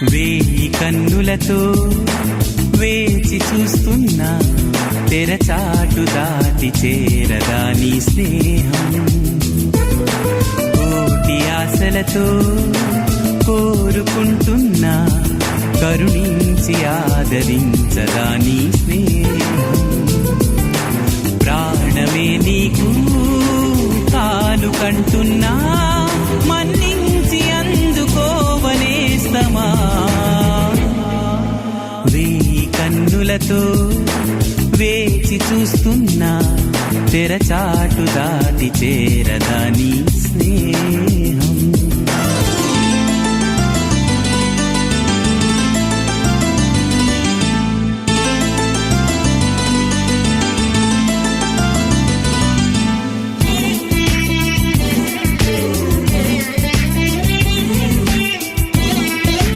వేయి కన్నులతో వేచి చూస్తున్నా తెరచాటు దాటి చేరదా నీ స్నేహం. కోటి ఆశలతో కోరుకుంటున్నా కరుణించి ఆదరించదా నీ స్నేహం. ప్రాణమే నీకు కాలు కంటున్నా మన్నించి అందుకోవనేస్తమా. వేయి కన్నులతో వేచి చూస్తున్నా తెరచాటు దాటి చేరదా నీ స్నేహం.